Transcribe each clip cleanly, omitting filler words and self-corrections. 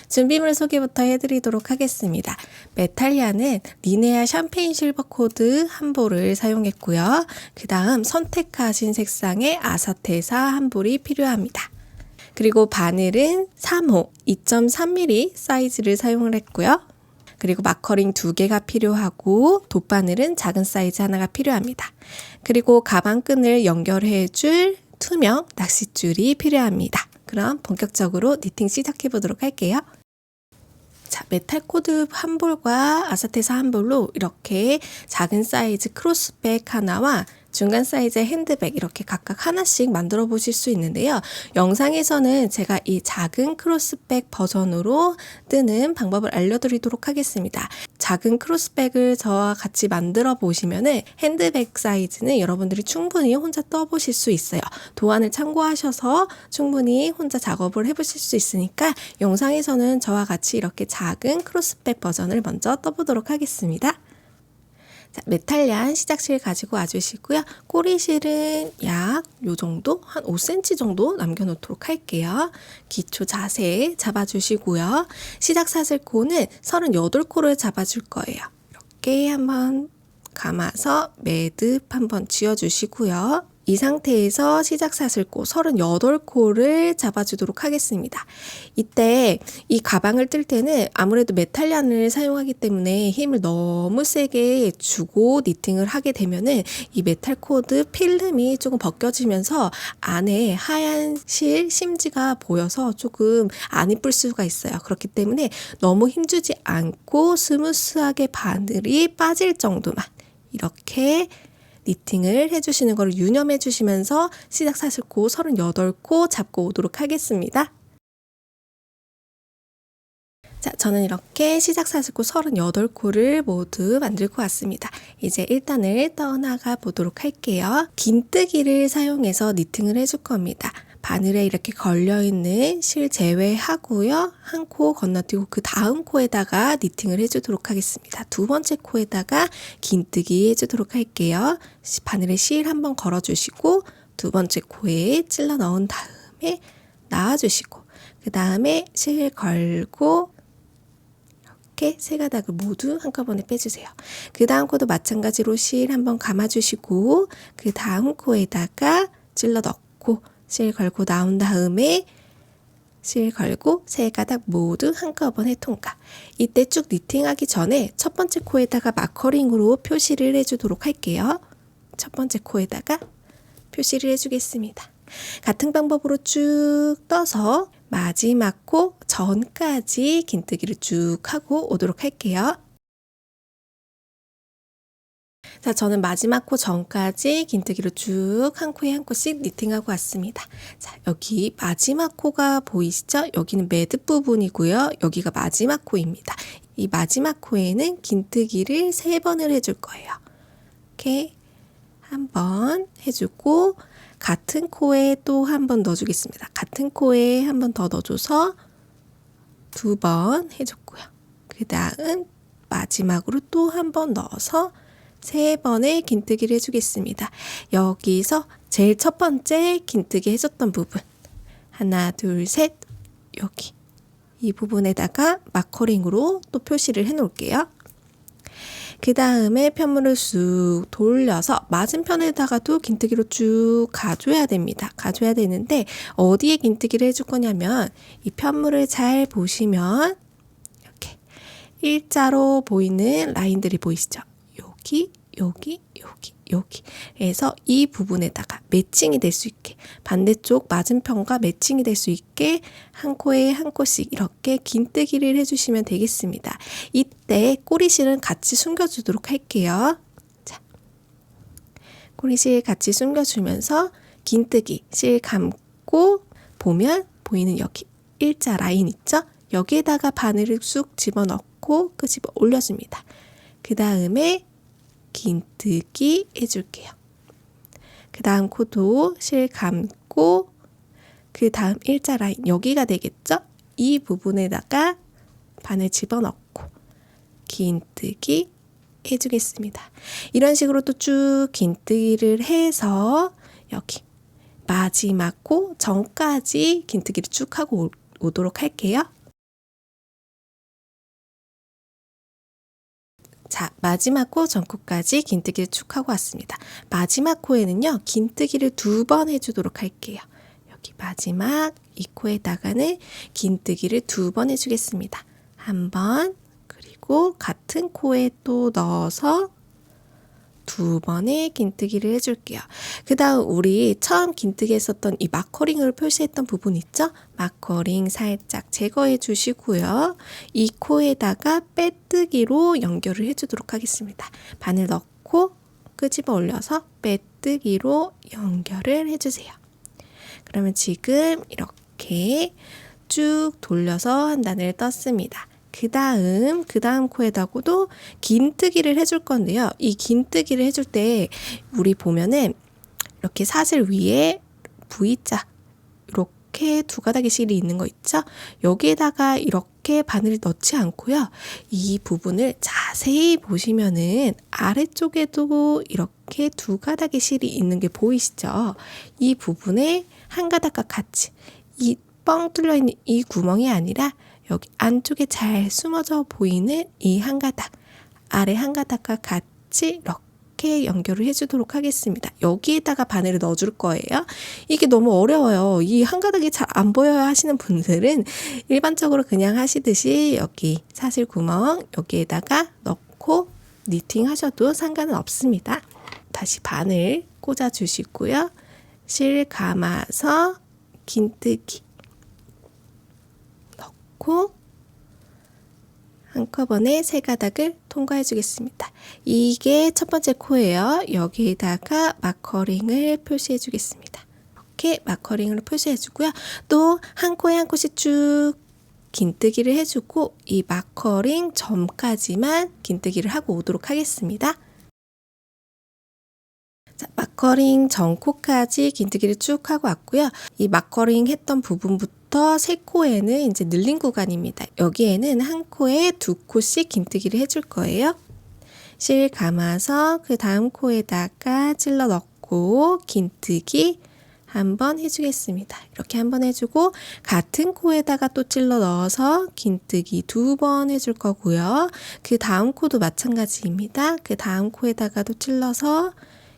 준비물 소개부터 해드리도록 하겠습니다. 메탈리아는 리네아 샴페인 실버 코드 한 볼을 사용했고요. 그 다음 선택하신 색상의 아사테사 한 볼이 필요합니다. 그리고 바늘은 3호 2.3mm 사이즈를 사용을 했고요. 그리고 마커링 2개가 필요하고 돗바늘은 작은 사이즈 하나가 필요합니다. 그리고 가방끈을 연결해줄 투명 낚싯줄이 필요합니다. 그럼 본격적으로 니팅 시작해 보도록 할게요. 자, 메탈 코드 한 볼과 아사테사 한 볼로 이렇게 작은 사이즈 크로스백 하나와 중간 사이즈의 핸드백 이렇게 각각 하나씩 만들어 보실 수 있는데요. 영상에서는 제가 이 작은 크로스백 버전으로 뜨는 방법을 알려드리도록 하겠습니다. 작은 크로스백을 저와 같이 만들어 보시면은 핸드백 사이즈는 여러분들이 충분히 혼자 떠보실 수 있어요. 도안을 참고하셔서 충분히 혼자 작업을 해보실 수 있으니까 영상에서는 저와 같이 이렇게 작은 크로스백 버전을 먼저 떠보도록 하겠습니다. 자, 메탈리안 시작실 가지고 와주시고요. 꼬리실은 약 요 정도, 한 5cm 정도 남겨놓도록 할게요. 기초 자세 잡아주시고요. 시작 사슬코는 38코를 잡아줄 거예요. 이렇게 한번 감아서 매듭 한번 지어주시고요. 이 상태에서 시작 사슬코 38코를 잡아주도록 하겠습니다. 이때 이 가방을 뜰 때는 아무래도 메탈리안을 사용하기 때문에 힘을 너무 세게 주고 니팅을 하게 되면은 이 메탈 코드 필름이 조금 벗겨지면서 안에 하얀 실 심지가 보여서 조금 안 이쁠 수가 있어요. 그렇기 때문에 너무 힘주지 않고 스무스하게 바늘이 빠질 정도만 이렇게 니팅을 해주시는 걸 유념해 주시면서 시작 사슬코 38코 잡고 오도록 하겠습니다. 자, 저는 이렇게 시작 사슬코 38코를 모두 만들고 왔습니다. 이제 1단을 떠나가 보도록 할게요. 긴뜨기를 사용해서 니팅을 해줄 겁니다. 바늘에 이렇게 걸려있는 실 제외하고요. 한 코 건너뛰고 그 다음 코에다가 니팅을 해주도록 하겠습니다. 두 번째 코에다가 긴뜨기 해주도록 할게요. 바늘에 실 한번 걸어주시고 두 번째 코에 찔러 넣은 다음에 놔주시고 그 다음에 실 걸고 이렇게 세 가닥을 모두 한꺼번에 빼주세요. 그 다음 코도 마찬가지로 실 한번 감아주시고 그 다음 코에다가 찔러 넣고 실 걸고 나온 다음에 실 걸고 세 가닥 모두 한꺼번에 통과. 이때 쭉 니팅하기 전에 첫 번째 코에다가 마커링으로 표시를 해주도록 할게요. 첫 번째 코에다가 표시를 해주겠습니다. 같은 방법으로 쭉 떠서 마지막 코 전까지 긴뜨기를 쭉 하고 오도록 할게요. 자, 저는 마지막 코 전까지 긴뜨기로 쭉 한 코에 한 코씩 니팅하고 왔습니다. 자, 여기 마지막 코가 보이시죠? 여기는 매듭 부분이고요. 여기가 마지막 코입니다. 이 마지막 코에는 긴뜨기를 3번을 해줄 거예요. 이렇게 한 번 해주고 같은 코에 또 한 번 넣어주겠습니다. 같은 코에 한 번 더 넣어줘서 2번 해줬고요. 그 다음 마지막으로 또 한 번 넣어서 3번의 긴뜨기를 해주겠습니다. 여기서 제일 첫 번째 긴뜨기 해줬던 부분 하나 둘 셋 여기 이 부분에다가 마커링으로 또 표시를 해 놓을게요. 그 다음에 편물을 쑥 돌려서 맞은편에다가도 긴뜨기로 쭉 가줘야 됩니다. 가줘야 되는데 어디에 긴뜨기를 해줄 거냐면 이 편물을 잘 보시면 이렇게 일자로 보이는 라인들이 보이시죠? 여기, 여기, 여기, 여기. 그래서 이 부분에다가 매칭이 될 수 있게 반대쪽 맞은편과 매칭이 될 수 있게 한 코에 한 코씩 이렇게 긴뜨기를 해주시면 되겠습니다. 이때 꼬리실은 같이 숨겨주도록 할게요. 자, 꼬리실 같이 숨겨주면서 긴뜨기 실 감고 보면 보이는 여기 일자 라인 있죠? 여기에다가 바늘을 쑥 집어넣고 끄집어 올려줍니다. 그 다음에 긴뜨기 해줄게요. 그 다음 코도 실 감고 그 다음 일자 라인 여기가 되겠죠? 이 부분에다가 바늘 집어넣고 긴뜨기 해주겠습니다. 이런 식으로 또 쭉 긴뜨기를 해서 여기 마지막 코 전까지 긴뜨기를 쭉 하고 오도록 할게요. 자, 마지막 코 전코까지 긴뜨기를 쭉 하고 왔습니다. 마지막 코에는요, 긴뜨기를 2번 해주도록 할게요. 여기 마지막 이 코에다가는 긴뜨기를 2번 해주겠습니다. 1번, 그리고 같은 코에 또 넣어서 2번의 긴뜨기를 해줄게요. 그 다음 우리 처음 긴뜨기 했었던 이 마커링을 표시했던 부분 있죠? 마커링 살짝 제거해 주시고요. 이 코에다가 빼뜨기로 연결을 해주도록 하겠습니다. 바늘 넣고 끄집어 올려서 빼뜨기로 연결을 해주세요. 그러면 지금 이렇게 쭉 돌려서 한 단을 떴습니다. 그 다음 코에다가도 긴뜨기를 해줄 건데요. 이 긴뜨기를 해줄 때 우리 보면은 이렇게 사슬 위에 V자 이렇게 2가닥의 실이 있는 거 있죠? 여기에다가 이렇게 바늘을 넣지 않고요. 이 부분을 자세히 보시면은 아래쪽에도 이렇게 2가닥의 실이 있는 게 보이시죠? 이 부분에 한 가닥과 같이 이 뻥 뚫려 있는 이 구멍이 아니라 여기 안쪽에 잘 숨어져 보이는 이 한 가닥, 아래 한 가닥과 같이 이렇게 연결을 해주도록 하겠습니다. 여기에다가 바늘을 넣어줄 거예요. 이게 너무 어려워요. 이 한 가닥이 잘 안 보여요 하시는 분들은 일반적으로 그냥 하시듯이 여기 사슬 구멍 여기에다가 넣고 니팅 하셔도 상관은 없습니다. 다시 바늘 꽂아 주시고요. 실 감아서 긴뜨기 한꺼번에 3가닥을 통과해 주겠습니다. 이게 첫 번째 코예요. 여기에다가 마커링을 표시해 주겠습니다. 이렇게 마커링으로 표시해 주고요. 또 한 코에 한 코씩 쭉 긴뜨기를 해주고 이 마커링 점까지만 긴뜨기를 하고 오도록 하겠습니다. 자, 마커링 전 코까지 긴뜨기를 쭉 하고 왔고요. 이 마커링 했던 부분부터 3코에는 이제 늘린 구간입니다. 여기에는 한 코에 2코씩 긴뜨기를 해줄 거예요. 실 감아서 그 다음 코에다가 찔러 넣고 긴뜨기 한번 해주겠습니다. 이렇게 한번 해주고 같은 코에다가 또 찔러 넣어서 긴뜨기 2번 해줄 거고요. 그 다음 코도 마찬가지입니다. 그 다음 코에다가도 찔러서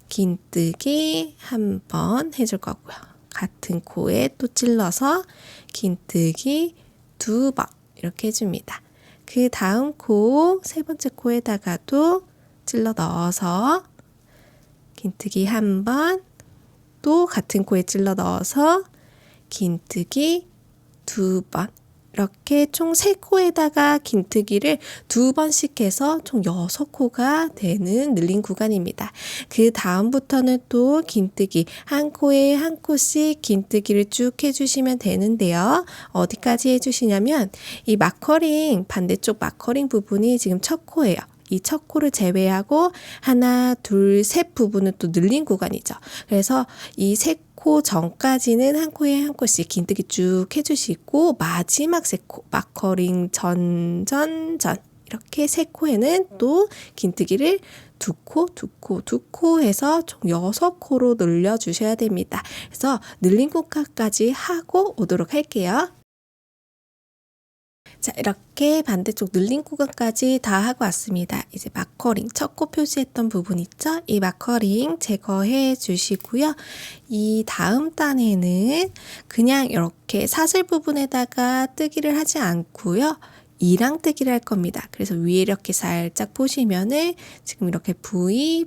긴뜨기 한번 해줄 거고요. 같은 코에 또 찔러서 긴뜨기 2번 이렇게 해줍니다. 그 다음 코, 3번째 코에다가도 찔러 넣어서 긴뜨기 한번, 또 같은 코에 찔러 넣어서 긴뜨기 2번 이렇게 총 3코에다가 긴뜨기를 2번씩 해서 총 6코가 되는 늘린 구간입니다. 그 다음부터는 또 긴뜨기 한 코에 한 코씩 긴뜨기를 쭉 해주시면 되는데요. 어디까지 해주시냐면 이 마커링 반대쪽 마커링 부분이 지금 첫 코예요. 이 첫 코를 제외하고 하나, 둘, 셋 부분은 또 늘린 구간이죠. 그래서 이 3코 전까지는 한 코에 한 코씩 긴뜨기 쭉 해주시고 마지막 3코 마커링 전 이렇게 3코에는 또 긴뜨기를 2코 해서 총 6코로 늘려주셔야 됩니다. 그래서 늘린 코까지 하고 오도록 할게요. 자, 이렇게 반대쪽 늘린 구간까지 다 하고 왔습니다. 이제 마커링 첫 코 표시했던 부분 있죠? 이 마커링 제거해 주시고요. 이 다음 단에는 그냥 이렇게 사슬 부분에다가 뜨기를 하지 않고요. 이랑 뜨기를 할 겁니다. 그래서 위에 이렇게 살짝 보시면은 지금 이렇게 V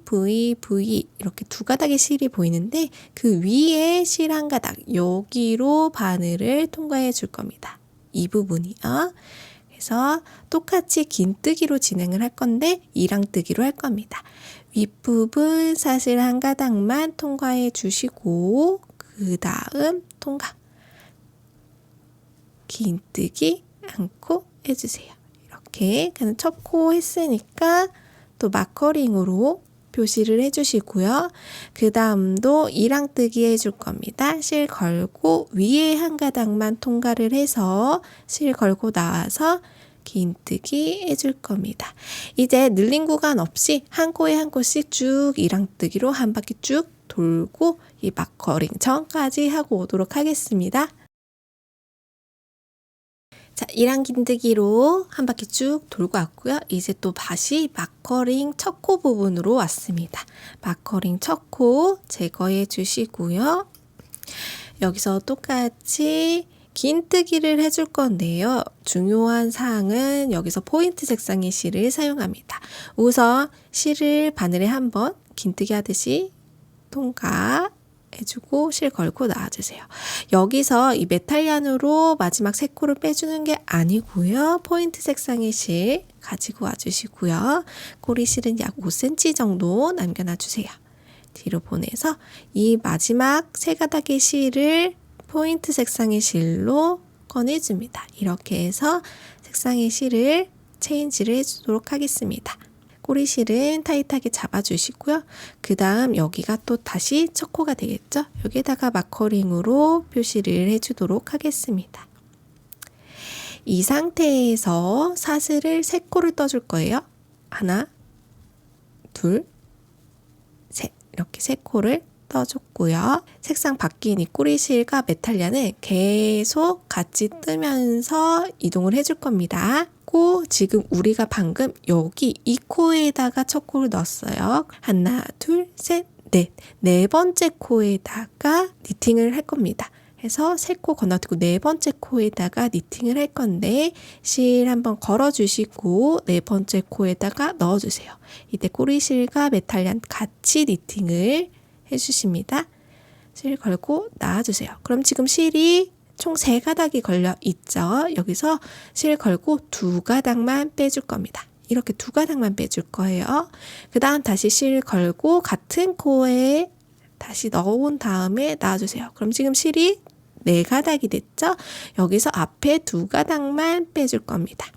이렇게 2가닥의 실이 보이는데 그 위에 실 한 가닥 여기로 바늘을 통과해 줄 겁니다. 이 부분이요. 그래서 똑같이 긴뜨기로 진행을 할 건데 이랑 뜨기로 할 겁니다. 윗부분 사슬 한 가닥만 통과해 주시고 그 다음 통과. 긴뜨기 한 코 해주세요. 이렇게 첫 코 했으니까 또 마커링으로 표시를 해주시고요. 그 다음도 이랑뜨기 해줄 겁니다. 실 걸고 위에 한 가닥만 통과를 해서 실 걸고 나와서 긴뜨기 해줄 겁니다. 이제 늘린 구간 없이 한 코에 한 코씩 쭉 이랑뜨기로 한 바퀴 쭉 돌고 이 마커링 전까지 하고 오도록 하겠습니다. 자, 이랑 긴뜨기로 한 바퀴 쭉 돌고 왔고요. 이제 또 다시 마커링 첫 코 부분으로 왔습니다. 마커링 첫 코 제거해 주시고요. 여기서 똑같이 긴뜨기를 해줄 건데요. 중요한 사항은 여기서 포인트 색상의 실을 사용합니다. 우선 실을 바늘에 한번 긴뜨기 하듯이 통과해주고 실 걸고 나와주세요. 여기서 이 메탈리안으로 마지막 세 코를 빼주는 게 아니고요. 포인트 색상의 실 가지고 와주시고요. 꼬리 실은 약 5cm 정도 남겨놔주세요. 뒤로 보내서 이 마지막 세 가닥의 실을 포인트 색상의 실로 꺼내줍니다. 이렇게 해서 색상의 실을 체인지를 해주도록 하겠습니다. 꼬리실은 타이트하게 잡아주시고요. 그 다음 여기가 또 다시 첫 코가 되겠죠? 여기에다가 마커링으로 표시를 해주도록 하겠습니다. 이 상태에서 사슬을 3코를 떠줄 거예요. 하나, 둘, 셋. 이렇게 3코를 떠줬고요. 색상 바뀐 이 꼬리실과 메탈리안은 계속 같이 뜨면서 이동을 해줄 겁니다. 지금 우리가 방금 여기 이 코에다가 첫 코를 넣었어요. 하나, 둘, 셋, 넷. 네 번째 코에다가 니팅을 할 겁니다. 해서 3코 건너뛰고 네 번째 코에다가 니팅을 할 건데 실 한번 걸어주시고 네 번째 코에다가 넣어주세요. 이때 꼬리실과 메탈리안 같이 니팅을 해주십니다. 실 걸고 나와주세요. 그럼 지금 실이 총 3가닥이 걸려 있죠. 여기서 실 걸고 2가닥만 빼줄 겁니다. 이렇게 2가닥만 빼줄 거예요. 그 다음 다시 실 걸고 같은 코에 다시 넣어온 다음에 놔주세요. 그럼 지금 실이 4가닥이 됐죠? 여기서 앞에 2가닥만 빼줄 겁니다.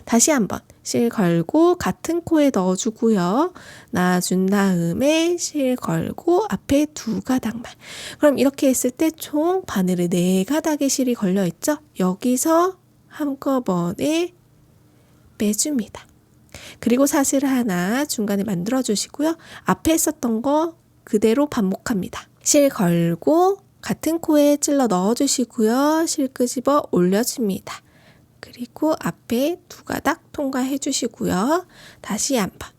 다시 한번 실 걸고 같은 코에 넣어주고요. 놔준 다음에 실 걸고 앞에 2가닥만. 그럼 이렇게 했을 때 총 바늘에 4가닥의 실이 걸려있죠? 여기서 한꺼번에 빼줍니다. 그리고 사슬 하나 중간에 만들어 주시고요. 앞에 했었던 거 그대로 반복합니다. 실 걸고 같은 코에 찔러 넣어주시고요. 실 끄집어 올려줍니다. 그리고 앞에 2가닥 통과해 주시고요. 다시 한번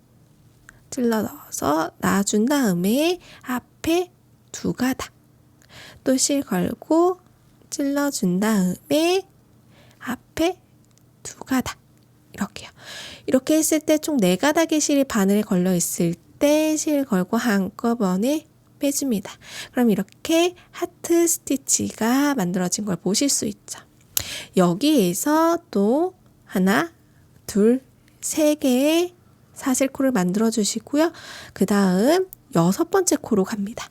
찔러 넣어서 놔준 다음에 앞에 2가닥 또 실 걸고 찔러준 다음에 앞에 2가닥 이렇게요. 이렇게 했을 때 총 4가닥의 실이 바늘에 걸려 있을 때 실 걸고 한꺼번에 빼줍니다. 그럼 이렇게 하트 스티치가 만들어진 걸 보실 수 있죠. 여기에서 또 하나, 둘, 3개의 사슬코를 만들어 주시고요. 그 다음 6번째 코로 갑니다.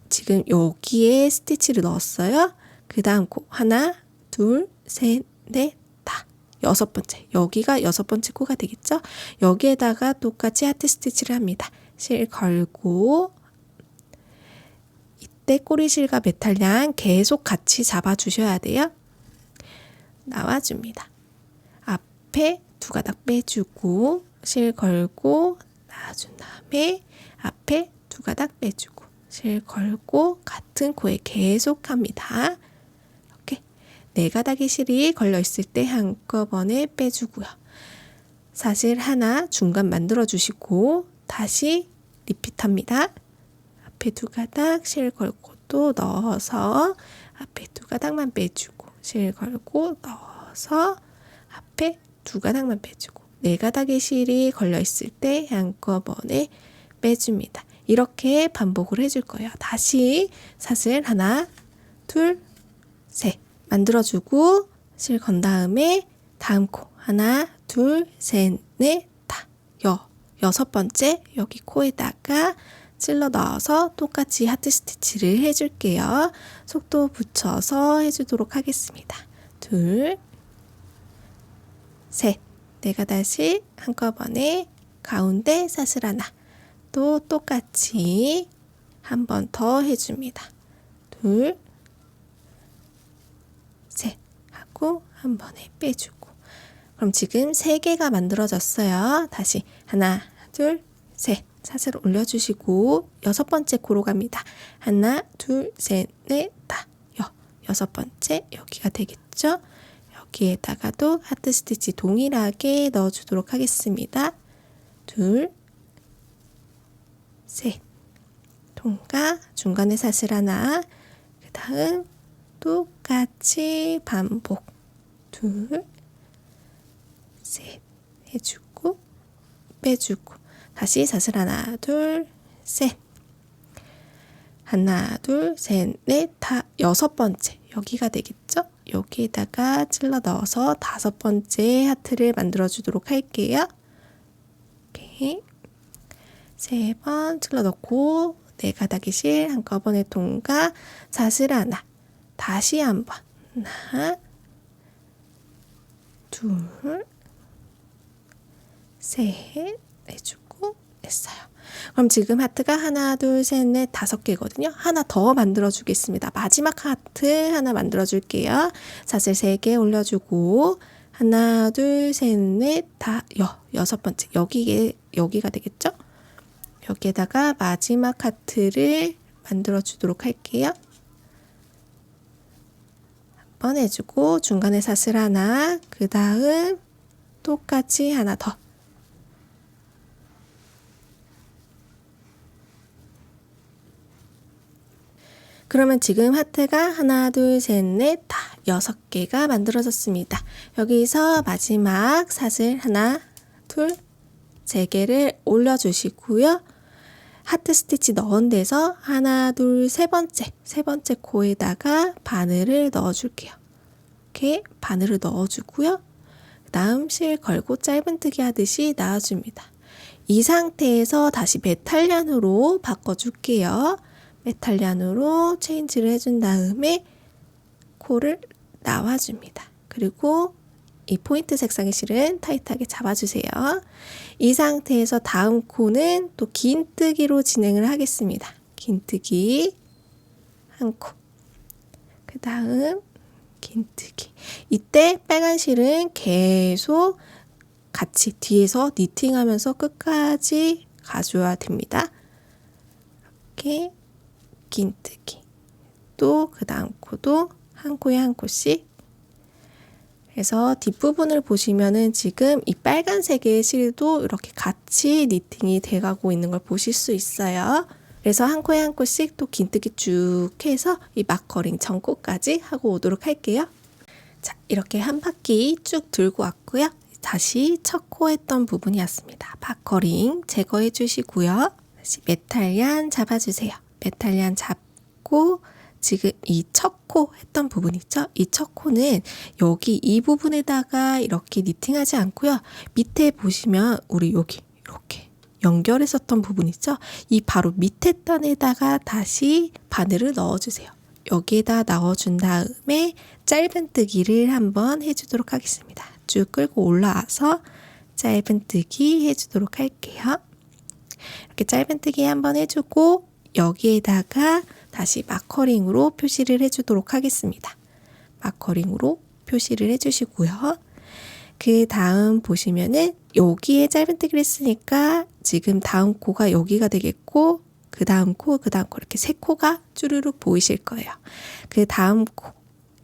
지금 여기에 스티치를 넣었어요. 그 다음 코 하나, 둘, 셋, 넷, 다 6번째. 여기가 6번째 코가 되겠죠? 여기에다가 똑같이 하트 스티치를 합니다. 실 걸고 이때 꼬리실과 메탈리안 계속 같이 잡아주셔야 돼요. 나와줍니다. 앞에 2가닥 빼주고 실 걸고 놔준 다음에 앞에 2가닥 빼주고 실 걸고 같은 코에 계속 합니다. 이렇게 4가닥의 실이 걸려 있을 때 한꺼번에 빼주고요. 사슬 하나 중간 만들어 주시고 다시 리핏합니다. 앞에 2가닥 실 걸고 또 넣어서 앞에 2가닥만 빼주고 실 걸고 넣어서 앞에 2가닥만 빼주고 4가닥의 실이 걸려 있을 때 한꺼번에 빼줍니다. 이렇게 반복을 해줄 거예요. 다시 사슬 하나, 둘, 셋 만들어주고 실 건 다음에 다음 코 하나, 둘, 셋, 넷, 다 6번째 여기 코에다가 찔러 넣어서 똑같이 하트 스티치를 해줄게요. 속도 붙여서 해주도록 하겠습니다. 둘, 셋, 4가닥씩 한꺼번에 가운데 사슬 하나, 또 똑같이 한 번 더 해줍니다. 둘, 셋 하고 한 번에 빼주고. 그럼 지금 3개가 만들어졌어요. 다시 하나, 둘, 셋 사슬 올려주시고 6번째 코로 갑니다. 하나, 둘, 셋, 넷, 다, 6번째 여기가 되겠죠? 여기에다가도 하트 스티치 동일하게 넣어주도록 하겠습니다. 둘, 셋, 통과, 중간에 사슬 하나, 그 다음 똑같이 반복, 둘, 셋 해주고 빼주고, 다시 사슬 하나, 둘, 셋, 하나, 둘, 셋, 넷, 다, 6번째 여기가 되겠죠? 여기에다가 찔러 넣어서 5번째 하트를 만들어 주도록 할게요. 이렇게 3번 찔러 넣고 4가닥의 실 한꺼번에 통과, 사슬 하나, 다시 한번 하나, 둘, 셋 해주고 했어요. 그럼 지금 하트가 하나, 둘, 셋, 넷, 5개거든요. 하나 더 만들어 주겠습니다. 마지막 하트 하나 만들어 줄게요. 사슬 3개 올려주고 하나, 둘, 셋, 넷, 다, 6번째 여기가 되겠죠? 여기에다가 마지막 하트를 만들어 주도록 할게요. 한번 해주고 중간에 사슬 하나, 그 다음 똑같이 하나 더. 그러면 지금 하트가 하나, 둘, 셋, 넷, 다 6개가 만들어졌습니다. 여기서 마지막 사슬 하나, 둘, 3개를 올려주시고요. 하트 스티치 넣은 데서 하나, 둘, 세 번째 코에다가 바늘을 넣어줄게요. 이렇게 바늘을 넣어주고요. 그 다음 실 걸고 짧은뜨기 하듯이 놔줍니다. 이 상태에서 다시 메탈리안으로 바꿔줄게요. 메탈리안으로 체인지를 해준 다음에 코를 나와줍니다. 그리고 이 포인트 색상의 실은 타이트하게 잡아주세요. 이 상태에서 다음 코는 또 긴뜨기로 진행을 하겠습니다. 긴뜨기 한 코, 그 다음 긴뜨기. 이때 빨간 실은 계속 같이 뒤에서 니팅하면서 끝까지 가줘야 됩니다. 이렇게 긴뜨기. 또 그 다음 코도 한 코에 한 코씩. 그래서 뒷부분을 보시면은 지금 이 빨간색의 실도 이렇게 같이 니팅이 돼가고 있는 걸 보실 수 있어요. 그래서 한 코에 한 코씩 또 긴뜨기 쭉 해서 이 마커링 전코까지 하고 오도록 할게요. 자, 이렇게 한 바퀴 쭉 들고 왔고요. 다시 첫 코 했던 부분이었습니다. 마커링 제거해 주시고요. 다시 메탈리안 잡아주세요. 메탈리안 잡고 지금 이 첫 코 했던 부분 있죠? 이 첫 코는 여기 이 부분에다가 이렇게 니팅하지 않고요. 밑에 보시면 우리 여기 이렇게 연결했었던 부분 있죠? 이 바로 밑에 단에다가 다시 바늘을 넣어주세요. 여기에다 넣어준 다음에 짧은뜨기를 한번 해주도록 하겠습니다. 쭉 끌고 올라와서 짧은뜨기 해주도록 할게요. 이렇게 짧은뜨기 한번 해주고 여기에다가 다시 마커링으로 표시를 해주도록 하겠습니다. 마커링으로 표시를 해주시고요. 그 다음 보시면은 여기에 짧은뜨기를 했으니까 지금 다음 코가 여기가 되겠고 그 다음 코 이렇게 3코가 쭈르륵 보이실 거예요. 그 다음 코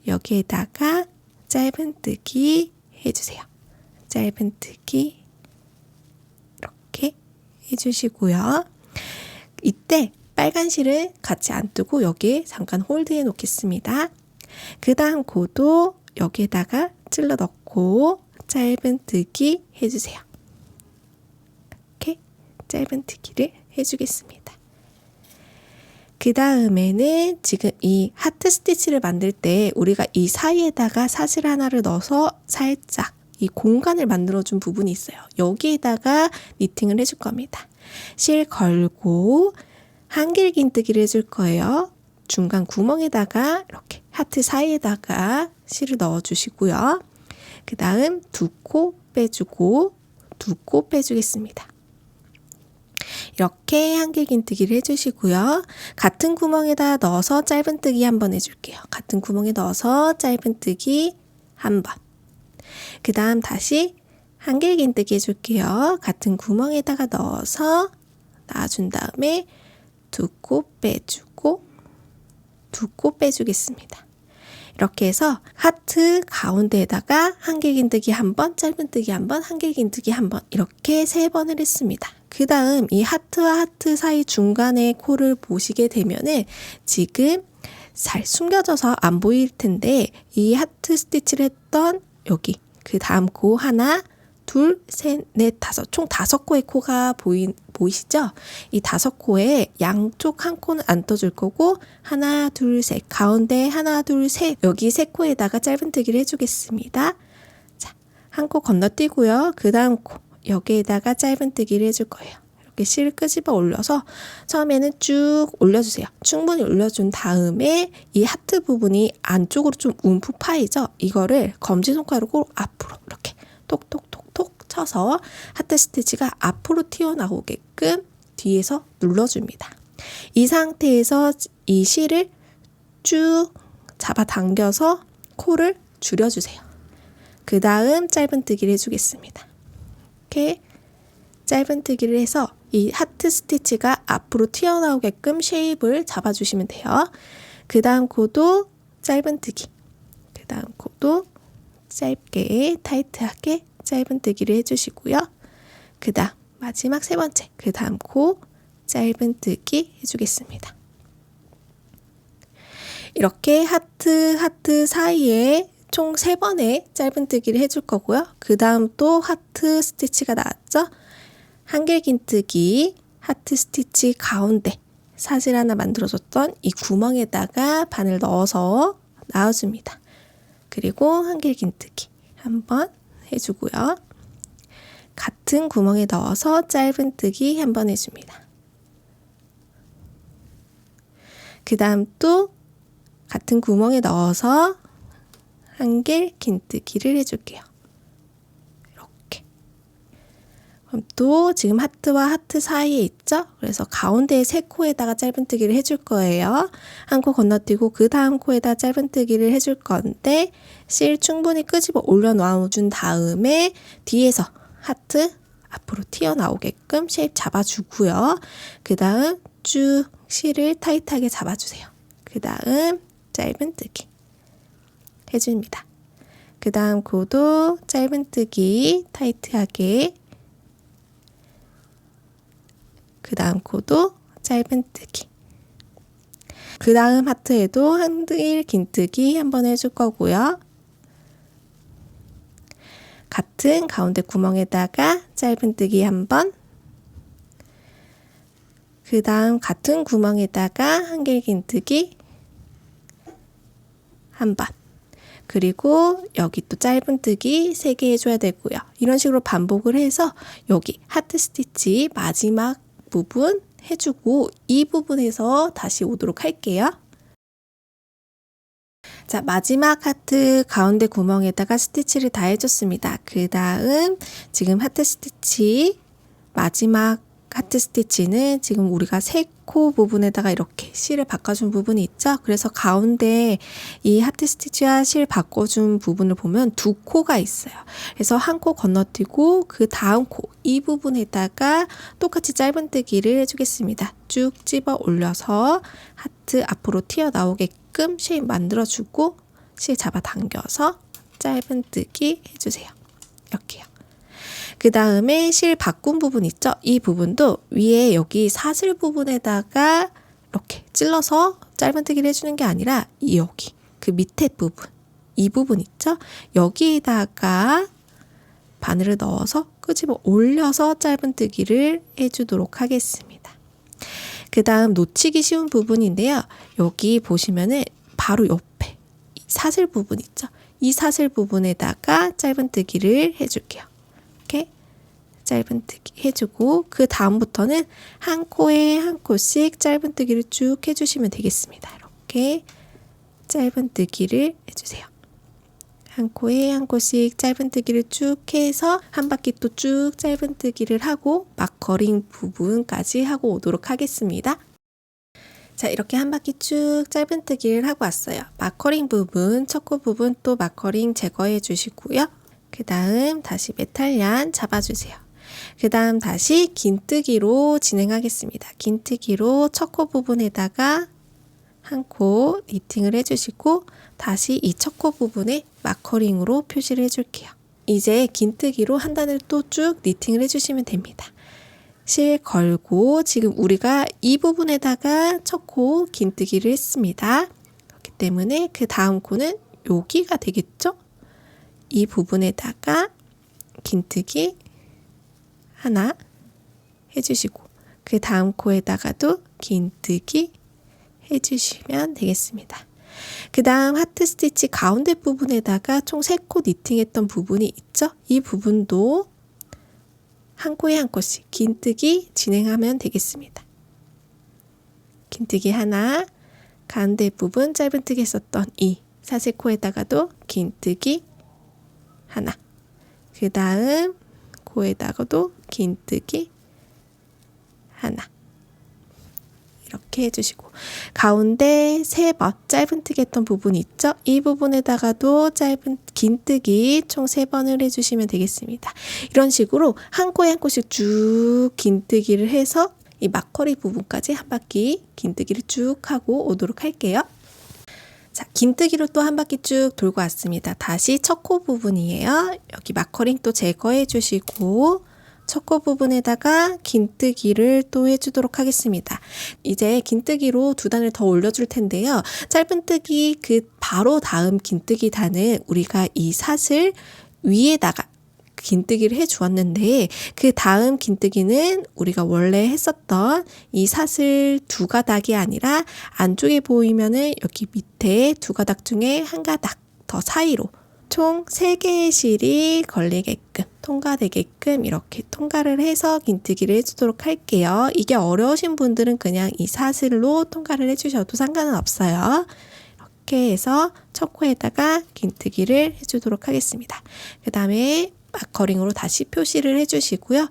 여기에다가 짧은뜨기 해주세요. 짧은뜨기 이렇게 해주시고요. 이때 빨간 실을 같이 안 뜨고 여기에 잠깐 홀드해 놓겠습니다. 그 다음 코도 여기에다가 찔러 넣고 짧은뜨기 해주세요. 이렇게 짧은뜨기를 해주겠습니다. 그 다음에는 지금 이 하트 스티치를 만들 때 우리가 이 사이에다가 사슬 하나를 넣어서 살짝 이 공간을 만들어준 부분이 있어요. 여기에다가 니팅을 해줄 겁니다. 실 걸고 한길 긴뜨기를 해줄 거예요. 중간 구멍에다가 이렇게 하트 사이에다가 실을 넣어주시고요. 그 다음 2코 빼주고 2코 빼주겠습니다. 이렇게 한길긴뜨기를 해주시고요. 같은 구멍에다 넣어서 짧은뜨기 한번 해줄게요. 같은 구멍에 넣어서 짧은뜨기 한번. 그 다음 다시 한길긴뜨기 해줄게요. 같은 구멍에다가 넣어서 놔준 다음에 2코 빼주고 2코 빼주겠습니다. 이렇게 해서 하트 가운데에다가 한길긴뜨기 한번, 짧은뜨기 한번, 한길긴뜨기 한번 이렇게 3번을 했습니다. 그 다음 이 하트와 하트 사이 중간에 코를 보시게 되면은 지금 잘 숨겨져서 안 보일 텐데 이 하트 스티치를 했던 여기 그 다음 코 하나, 둘, 셋, 넷, 다섯 총 5코의 코가 보이시죠? 이 5코에 양쪽 한 코는 안 떠줄 거고 하나, 둘, 셋 가운데 하나, 둘, 셋 여기 3코에다가 짧은뜨기를 해주겠습니다. 자, 한 코 건너뛰고요. 그 다음 코 여기에다가 짧은뜨기를 해줄 거예요. 이렇게 실을 끄집어 올려서 처음에는 쭉 올려주세요. 충분히 올려준 다음에 이 하트 부분이 안쪽으로 좀 움푹 파이죠? 이거를 검지손가락으로 앞으로 이렇게 톡톡톡톡 쳐서 하트 스티치가 앞으로 튀어나오게끔 뒤에서 눌러줍니다. 이 상태에서 이 실을 쭉 잡아당겨서 코를 줄여주세요. 그 다음 짧은뜨기를 해주겠습니다. 이렇게 짧은뜨기를 해서 이 하트 스티치가 앞으로 튀어나오게끔 쉐입을 잡아주시면 돼요. 그 다음 코도 짧은뜨기, 그 다음 코도 짧게 타이트하게 짧은뜨기를 해주시고요. 그 다음 마지막 3번째, 그 다음 코 짧은뜨기 해주겠습니다. 이렇게 하트 사이에 총 3번의 짧은뜨기를 해줄 거고요. 그 다음 또 하트 스티치가 나왔죠? 한길긴뜨기, 하트 스티치 가운데 사질 하나 만들어줬던 이 구멍에다가 바늘 넣어서 놔줍니다. 그리고 한길긴뜨기 한번 해주고요. 같은 구멍에 넣어서 짧은뜨기 한번 해줍니다. 그 다음 또 같은 구멍에 넣어서 한길긴뜨기를 해줄게요. 이렇게. 그럼 또 지금 하트와 하트 사이에 있죠? 그래서 가운데 3코에다가 짧은뜨기를 해줄 거예요. 한 코 건너뛰고 그 다음 코에다 짧은뜨기를 해줄 건데 실 충분히 끄집어 올려놔준 다음에 뒤에서 하트 앞으로 튀어나오게끔 쉐입 잡아주고요. 그 다음 쭉 실을 타이트하게 잡아주세요. 그 다음 짧은뜨기 해줍니다. 그 다음 코도 짧은뜨기 타이트하게, 그 다음 코도 짧은뜨기, 그 다음 하트에도 한길긴뜨기 한번 해줄 거고요. 같은 가운데 구멍에다가 짧은뜨기 한번, 그 다음 같은 구멍에다가 한길긴뜨기 한번, 그리고 여기 또 짧은뜨기 3개 해줘야 되고요. 이런 식으로 반복을 해서 여기 하트 스티치 마지막 부분 해주고 이 부분에서 다시 오도록 할게요. 자, 마지막 하트 가운데 구멍에다가 스티치를 다 해줬습니다. 그 다음 지금 하트 스티치 마지막 하트 스티치는 지금 우리가 3코 부분에다가 이렇게 실을 바꿔준 부분이 있죠. 그래서 가운데 이 하트 스티치와 실 바꿔준 부분을 보면 2코가 있어요. 그래서 한 코 건너뛰고 그 다음 코 이 부분에다가 똑같이 짧은뜨기를 해주겠습니다. 쭉 집어 올려서 하트 앞으로 튀어나오게끔 쉐입 만들어주고 실 잡아당겨서 짧은뜨기 해주세요. 이렇게요. 그 다음에 실 바꾼 부분 있죠? 이 부분도 위에 여기 사슬 부분에다가 이렇게 찔러서 짧은뜨기를 해주는 게 아니라 여기 그 밑에 부분, 이 부분 있죠? 여기에다가 바늘을 넣어서 끄집어 올려서 짧은뜨기를 해주도록 하겠습니다. 그 다음 놓치기 쉬운 부분인데요. 여기 보시면은 바로 옆에 사슬 부분 있죠? 이 사슬 부분에다가 짧은뜨기를 해줄게요. 이렇게 짧은뜨기 해주고 그 다음부터는 한 코에 한 코씩 짧은뜨기를 쭉 해주시면 되겠습니다. 이렇게 짧은뜨기를 해주세요. 한 코에 한 코씩 짧은뜨기를 쭉 해서 한 바퀴 또 쭉 짧은뜨기를 하고 마커링 부분까지 하고 오도록 하겠습니다. 자, 이렇게 한 바퀴 쭉 짧은뜨기를 하고 왔어요. 마커링 부분, 첫 코 부분 또 마커링 제거해 주시고요. 그 다음 다시 메탈얀 잡아주세요. 그 다음 다시 긴뜨기로 진행하겠습니다. 긴뜨기로 첫 코 부분에다가 한 코 니팅을 해주시고 다시 이 첫 코 부분에 마커링으로 표시를 해줄게요. 이제 긴뜨기로 한 단을 또 쭉 니팅을 해주시면 됩니다. 실 걸고 지금 우리가 이 부분에다가 첫 코 긴뜨기를 했습니다. 그렇기 때문에 그 다음 코는 여기가 되겠죠? 이 부분에다가 긴뜨기 하나 해주시고 그 다음 코에다가도 긴뜨기 해주시면 되겠습니다. 그 다음 하트 스티치 가운데 부분에다가 총 3코 니팅했던 부분이 있죠? 이 부분도 한 코에 한 코씩 긴뜨기 진행하면 되겠습니다. 긴뜨기 하나, 가운데 부분 짧은뜨기 했었던 이 사슬코에다가도 긴뜨기 하나, 그 다음 코에다가도 긴뜨기 하나, 이렇게 해주시고 가운데 3번 짧은뜨기 했던 부분이 있죠? 이 부분에다가도 긴뜨기 총 3번을 해주시면 되겠습니다. 이런 식으로 한 코에 한 코씩 쭉 긴뜨기를 해서 이 마커리 부분까지 한 바퀴 긴뜨기를 쭉 하고 오도록 할게요. 자, 긴뜨기로 또 한 바퀴 쭉 돌고 왔습니다. 다시 첫 코 부분이에요. 여기 마커링 또 제거해 주시고 첫 코 부분에다가 긴뜨기를 또 해주도록 하겠습니다. 이제 긴뜨기로 2단을 더 올려줄 텐데요. 짧은뜨기 그 바로 다음 긴뜨기 단은 우리가 이 사슬 위에다가 긴뜨기를 해 주었는데 그 다음 긴뜨기는 우리가 원래 했었던 이 사슬 2가닥이 아니라 안쪽에 보이면은 여기 밑에 2가닥 중에 한 가닥 더 사이로 총 3개의 실이 걸리게끔 통과되게끔 이렇게 통과를 해서 긴뜨기를 해주도록 할게요. 이게 어려우신 분들은 그냥 이 사슬로 통과를 해주셔도 상관은 없어요. 이렇게 해서 첫 코에다가 긴뜨기를 해주도록 하겠습니다. 그 다음에 마커링으로 다시 표시를 해주시고요.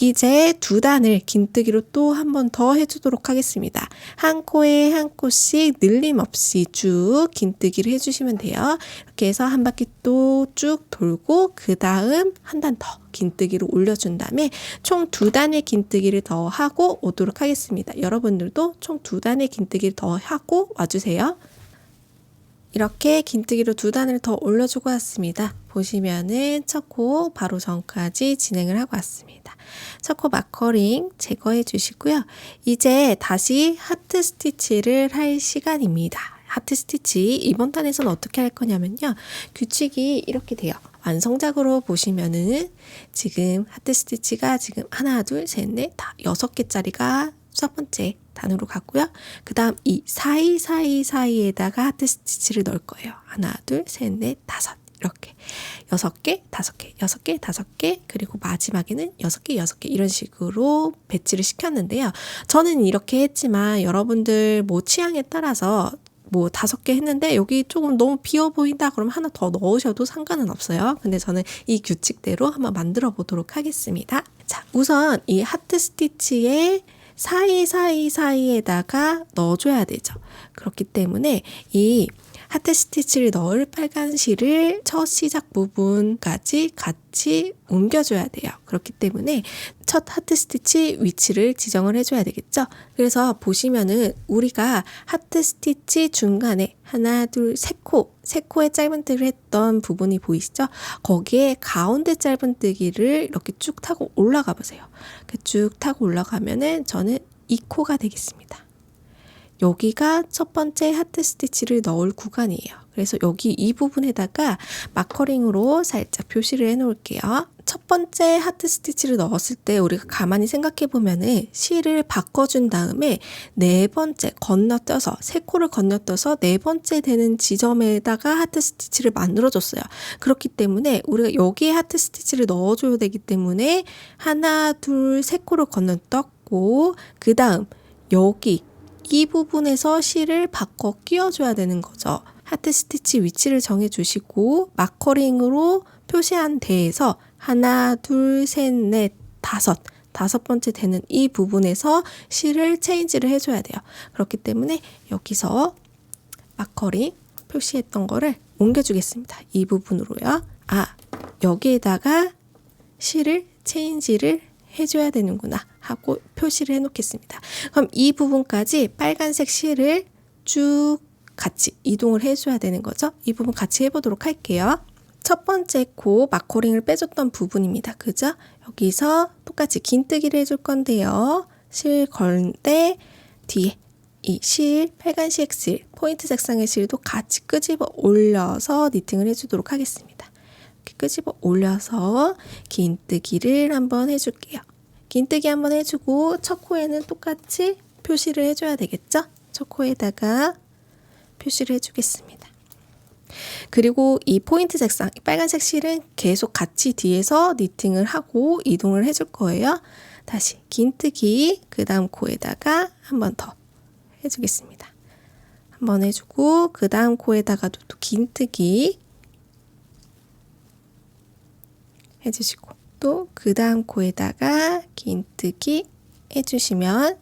이제 2단을 긴뜨기로 또 한 번 더 해주도록 하겠습니다. 한 코에 한 코씩 늘림 없이 쭉 긴뜨기를 해주시면 돼요. 이렇게 해서 한 바퀴 또 쭉 돌고 그 다음 한 단 더 긴뜨기를 올려준 다음에 총 2단의 긴뜨기를 더 하고 오도록 하겠습니다. 여러분들도 총 2단의 긴뜨기를 더 하고 와주세요. 이렇게 긴뜨기로 2단을 더 올려주고 왔습니다. 보시면은 첫 코 바로 전까지 진행을 하고 왔습니다. 첫 코 마커링 제거해 주시고요. 이제 다시 하트 스티치를 할 시간입니다. 하트 스티치 이번 단에서는 어떻게 할 거냐면요. 규칙이 이렇게 돼요. 완성작으로 보시면은 지금 하트 스티치가 지금 하나, 둘, 셋, 넷, 다 6개짜리가 첫 번째 단으로 갔고요. 그 다음 이 사이에다가 하트 스티치를 넣을 거예요. 하나, 둘, 셋, 넷, 5 이렇게 6개, 5개, 6개, 5개 그리고 마지막에는 6개, 6개 이런 식으로 배치를 시켰는데요. 저는 이렇게 했지만 여러분들 뭐 취향에 따라서 뭐 5개 했는데 여기 조금 너무 비어 보인다 그러면 하나 더 넣으셔도 상관은 없어요. 근데 저는 이 규칙대로 한번 만들어 보도록 하겠습니다. 자, 우선 이 하트 스티치에 사이에다가 넣어줘야 되죠. 그렇기 때문에 이 하트 스티치를 넣을 빨간 실을 첫 시작 부분까지 같이 옮겨줘야 돼요. 그렇기 때문에 첫 하트 스티치 위치를 지정을 해줘야 되겠죠. 그래서 보시면은 우리가 하트 스티치 중간에 하나, 둘, 세 코의 짧은뜨기를 했던 부분이 보이시죠? 거기에 가운데 짧은뜨기를 이렇게 쭉 타고 올라가 보세요. 이렇게 쭉 타고 올라가면은 저는 이 코가 되겠습니다. 여기가 첫 번째 하트 스티치를 넣을 구간이에요. 그래서 여기 이 부분에다가 마커링으로 살짝 표시를 해 놓을게요. 첫 번째 하트 스티치를 넣었을 때 우리가 가만히 생각해 보면은 실을 바꿔준 다음에 네 번째 건너뛰어서 세 코를 건너뛰어서 네 번째 되는 지점에다가 하트 스티치를 만들어줬어요. 그렇기 때문에 우리가 여기에 하트 스티치를 넣어줘야 되기 때문에 하나, 둘, 세 코를 건너뛰었고 그 다음 여기 이 부분에서 실을 바꿔 끼워줘야 되는 거죠. 하트 스티치 위치를 정해 주시고 마커링으로 표시한 데에서 하나, 둘, 셋, 넷, 다섯 번째 되는 이 부분에서 실을 체인지를 해줘야 돼요. 그렇기 때문에 여기서 마커링 표시했던 거를 옮겨주겠습니다. 이 부분으로요. 여기에다가 실을 체인지를 해줘야 되는구나 하고 표시를 해놓겠습니다. 그럼 이 부분까지 빨간색 실을 쭉 같이 이동을 해줘야 되는 거죠. 이 부분 같이 해보도록 할게요. 첫 번째 코 마커링을 빼줬던 부분입니다. 그죠? 여기서 똑같이 긴뜨기를 해줄 건데요. 실 걸 때 뒤에 이 실, 빨간색 실, 포인트 색상의 실도 같이 끄집어 올려서 니팅을 해주도록 하겠습니다. 이렇게 끄집어 올려서 긴뜨기를 한번 해줄게요. 긴뜨기 한번 해주고 첫 코에는 똑같이 표시를 해줘야 되겠죠? 첫 코에다가 표시를 해주겠습니다. 그리고 이 포인트 색상, 빨간색 실은 계속 같이 뒤에서 니팅을 하고 이동을 해줄 거예요. 다시 긴뜨기, 그 다음 코에다가 한 번 더 해주겠습니다. 한 번 해주고 그 다음 코에다가도 또 긴뜨기 해주시고 또 그 다음 코에다가 긴뜨기 해주시면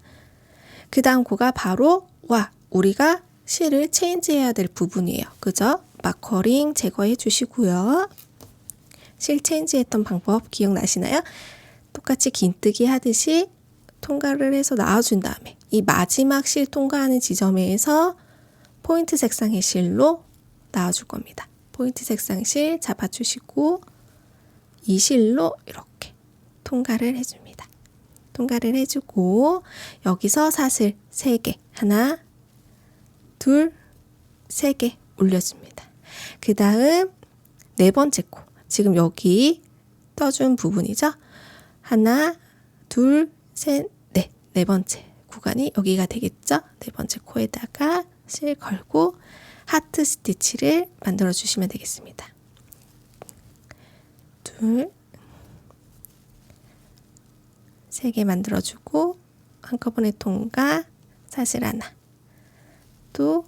그 다음 코가 바로 우리가 실을 체인지해야 될 부분이에요. 그죠? 마커링 제거해 주시고요. 실 체인지했던 방법 기억나시나요? 똑같이 긴뜨기 하듯이 통과를 해서 나와준 다음에 이 마지막 실 통과하는 지점에서 포인트 색상의 실로 나와줄 겁니다. 포인트 색상 실 잡아주시고 이 실로 이렇게 통과를 해줍니다. 통과를 해주고 여기서 사슬 3개, 하나, 둘, 3개 올려줍니다. 그 다음 네 번째 코, 지금 여기 떠준 부분이죠. 하나, 둘, 셋, 넷. 네 번째 구간이 여기가 되겠죠. 네 번째 코에다가 실 걸고 하트 스티치를 만들어 주시면 되겠습니다. 둘, 3개 만들어주고 한꺼번에 통과, 사슬 하나. 또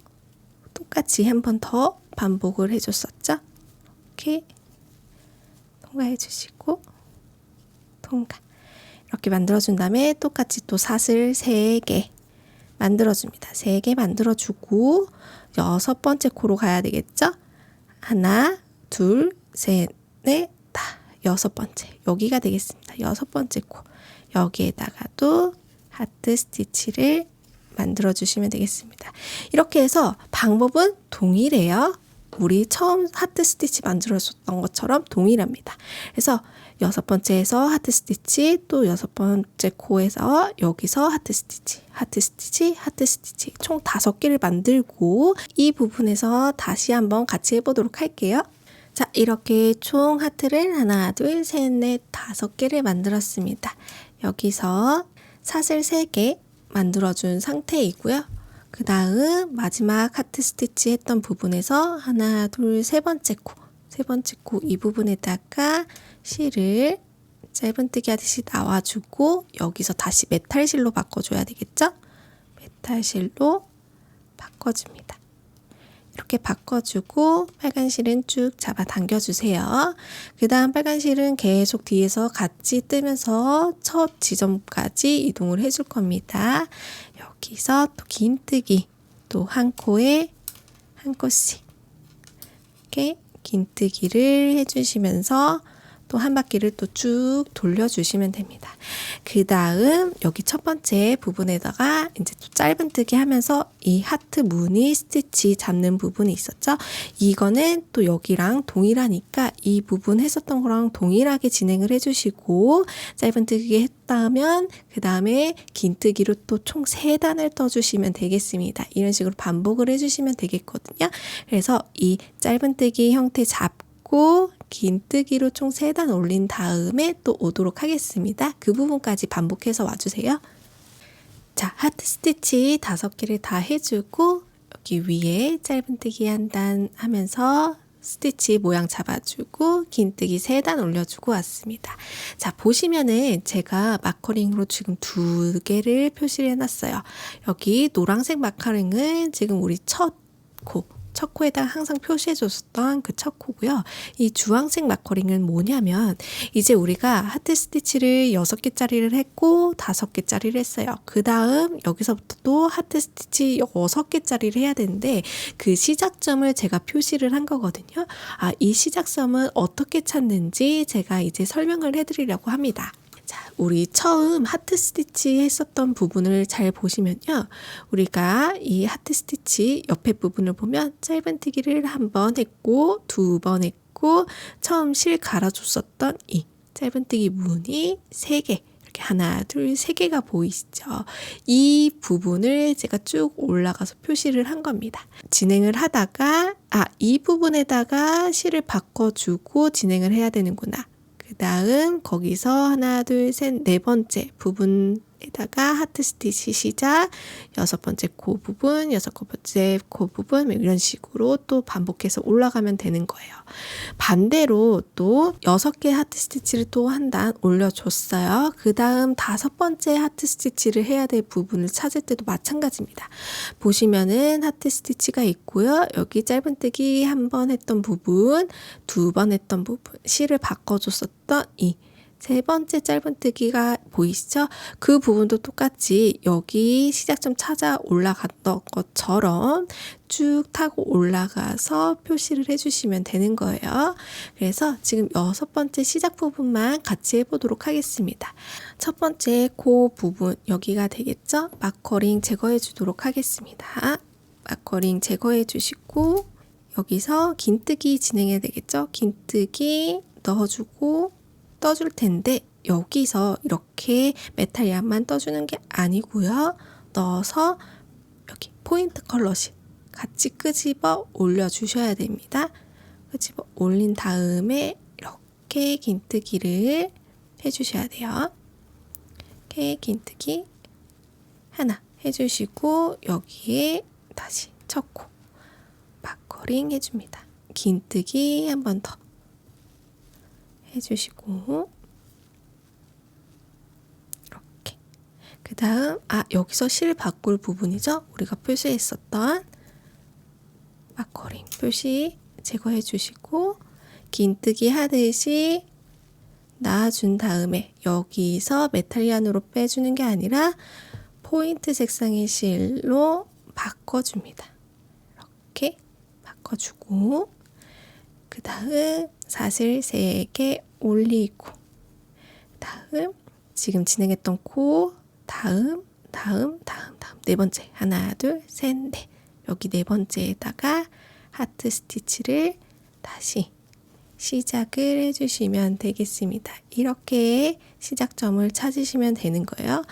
똑같이 한 번 더 반복을 해줬었죠. 이렇게 통과해 주시고 통과. 이렇게 만들어준 다음에 똑같이 또 사슬 3개 만들어줍니다. 3개 만들어주고 6번째 코로 가야 되겠죠. 하나, 둘, 셋, 넷, 다 6번째. 여기가 되겠습니다. 6번째 코. 여기에다가도 하트 스티치를 만들어 주시면 되겠습니다. 이렇게 해서 방법은 동일해요. 우리 처음 하트 스티치 만들어줬던 것처럼 동일합니다. 그래서 6번째에서 하트 스티치, 또 6번째 코에서 여기서 하트 스티치, 하트 스티치, 하트 스티치 총 5개를 만들고 이 부분에서 다시 한번 같이 해보도록 할게요. 자, 이렇게 총 하트를 하나, 둘, 셋, 넷, 5개를 만들었습니다. 여기서 사슬 3개 만들어준 상태이고요. 그 다음 마지막 하트 스티치 했던 부분에서 하나, 둘, 세 번째 코 이 부분에다가 실을 짧은뜨기 하듯이 나와주고 여기서 다시 메탈실로 바꿔줘야 되겠죠? 메탈실로 바꿔줍니다. 이렇게 바꿔주고 빨간 실은 쭉 잡아 당겨주세요. 그 다음 빨간 실은 계속 뒤에서 같이 뜨면서 첫 지점까지 이동을 해줄 겁니다. 여기서 또 긴뜨기 또 한 코에 한 코씩 이렇게 긴뜨기를 해주시면서 또 한 바퀴를 또 쭉 돌려주시면 됩니다. 그 다음 여기 첫 번째 부분에다가 이제 또 짧은뜨기 하면서 이 하트 무늬 스티치 잡는 부분이 있었죠. 이거는 또 여기랑 동일하니까 이 부분 했었던 거랑 동일하게 진행을 해주시고 짧은뜨기 했다면 그 다음에 긴뜨기로 또 총 3단을 떠주시면 되겠습니다. 이런 식으로 반복을 해주시면 되겠거든요. 그래서 이 짧은뜨기 형태 잡고 긴뜨기로 총 3단 올린 다음에 또 오도록 하겠습니다. 그 부분까지 반복해서 와주세요. 자, 하트 스티치 5개를 다 해주고 여기 위에 짧은뜨기 한 단 하면서 스티치 모양 잡아주고 긴뜨기 3단 올려주고 왔습니다. 자, 보시면은 제가 마커링으로 지금 2개를 표시를 해놨어요. 여기 노란색 마커링은 지금 우리 첫 첫 코에다 항상 표시해줬었던 그 첫 코고요. 이 주황색 마커링은 뭐냐면 이제 우리가 하트 스티치를 6개짜리를 했고 5개짜리를 했어요. 그 다음 여기서부터 또 하트 스티치 6개짜리를 해야 되는데 그 시작점을 제가 표시를 한 거거든요. 이 시작점은 어떻게 찾는지 제가 이제 설명을 해드리려고 합니다. 자, 우리 처음 하트 스티치 했었던 부분을 잘 보시면요. 우리가 이 하트 스티치 옆에 부분을 보면 짧은뜨기를 1번 했고 2번 했고 처음 실 갈아줬었던 이 짧은뜨기 무늬 3개 이렇게 하나, 둘, 3개가 보이시죠? 이 부분을 제가 쭉 올라가서 표시를 한 겁니다. 진행을 하다가 이 부분에다가 실을 바꿔주고 진행을 해야 되는구나. 그 다음 거기서 하나, 둘, 셋, 4번째 부분에다가 하트 스티치 시작, 6번째 코 부분, 6번째 코 부분 이런 식으로 또 반복해서 올라가면 되는 거예요. 반대로 또 6개 하트 스티치를 또 한 단 올려줬어요. 그 다음 5번째 하트 스티치를 해야 될 부분을 찾을 때도 마찬가지입니다. 보시면은 하트 스티치가 있고요. 여기 짧은뜨기 1번 했던 부분, 2번 했던 부분, 실을 바꿔줬었던 이 3번째 짧은뜨기가 보이시죠? 그 부분도 똑같이 여기 시작점 찾아 올라갔던 것처럼 쭉 타고 올라가서 표시를 해주시면 되는 거예요. 그래서 지금 6번째 시작 부분만 같이 해보도록 하겠습니다. 첫 번째 코 부분 여기가 되겠죠? 마커링 제거해 주도록 하겠습니다. 마커링 제거해 주시고 여기서 긴뜨기 진행해야 되겠죠? 긴뜨기 넣어주고 떠줄 텐데 여기서 이렇게 메탈 얀만 떠주는 게 아니고요. 넣어서 여기 포인트 컬러실 같이 끄집어 올려주셔야 됩니다. 끄집어 올린 다음에 이렇게 긴뜨기를 해주셔야 돼요. 이렇게 긴뜨기 하나 해주시고 여기에 다시 첫 코 마커링 해줍니다. 긴뜨기 한 번 더 해주시고 이렇게 그 다음 여기서 실 바꿀 부분이죠. 우리가 표시했었던 마커링 표시 제거해 주시고 긴뜨기 하듯이 놔준 다음에 여기서 메탈리안으로 빼주는 게 아니라 포인트 색상의 실로 바꿔줍니다. 이렇게 바꿔주고 그 다음 사슬 3개 올리고 다음 지금 진행했던 코 다음 4번째 하나 둘 셋 넷 여기 4번째에다가 하트 스티치를 다시 시작을 해주시면 되겠습니다. 이렇게 시작점을 찾으시면 되는 거예요.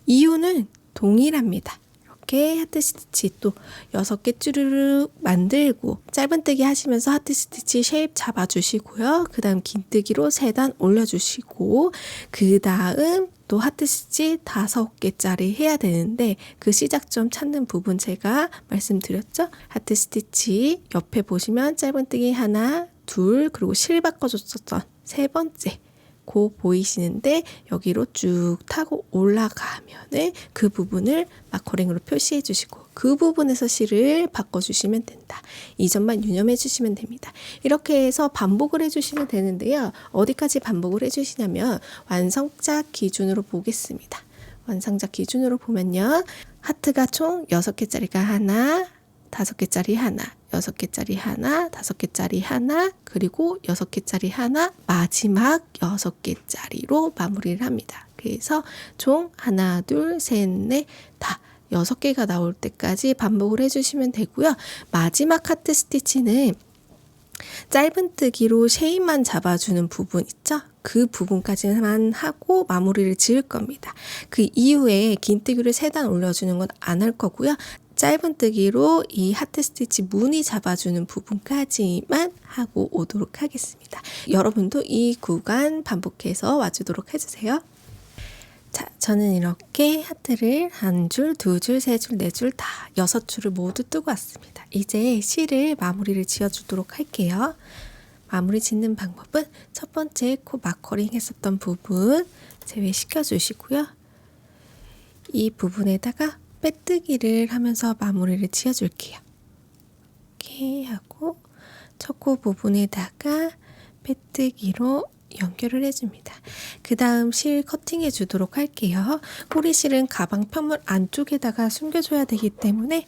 이유는 동일합니다. 이렇게 하트 스티치 또 6개 쭈르륵 만들고 짧은뜨기 하시면서 하트 스티치 쉐입 잡아주시고요. 그 다음 긴뜨기로 3단 올려주시고 그 다음 또 하트 스티치 5개짜리 해야 되는데 그 시작점 찾는 부분 제가 말씀드렸죠. 하트 스티치 옆에 보시면 짧은뜨기 하나, 둘 그리고 실 바꿔줬었던 3번째 고 보이시는데 여기로 쭉 타고 올라가면은 그 부분을 마커링으로 표시해 주시고 그 부분에서 실을 바꿔주시면 된다. 이 점만 유념해 주시면 됩니다. 이렇게 해서 반복을 해주시면 되는데요. 어디까지 반복을 해주시냐면 완성작 기준으로 보겠습니다. 완성작 기준으로 보면요. 하트가 총 6개짜리가 하나, 5개짜리 하나, 6개짜리 하나, 5개짜리 하나, 그리고 6개짜리 하나, 마지막 6개짜리로 마무리를 합니다. 그래서 총 하나, 둘, 셋, 넷, 다 6개가 나올 때까지 반복을 해주시면 되고요. 마지막 하트 스티치는 짧은뜨기로 쉐입만 잡아주는 부분 있죠? 그 부분까지만 하고 마무리를 지을 겁니다. 그 이후에 긴뜨기를 3단 올려주는 건 안 할 거고요. 짧은뜨기로 이 하트 스티치 무늬 잡아주는 부분까지만 하고 오도록 하겠습니다. 여러분도 이 구간 반복해서 와주도록 해주세요. 자, 저는 이렇게 하트를 1줄, 2줄, 3줄, 4줄 다 6줄을 모두 뜨고 왔습니다. 이제 실을 마무리를 지어주도록 할게요. 마무리 짓는 방법은 첫 번째 코 마커링 했었던 부분 제외시켜 주시고요. 이 부분에다가 빼뜨기를 하면서 마무리를 지어줄게요. 이렇게 하고 첫 코 부분에다가 빼뜨기로 연결을 해줍니다. 그 다음 실 커팅해 주도록 할게요. 꼬리실은 가방 편물 안쪽에다가 숨겨줘야 되기 때문에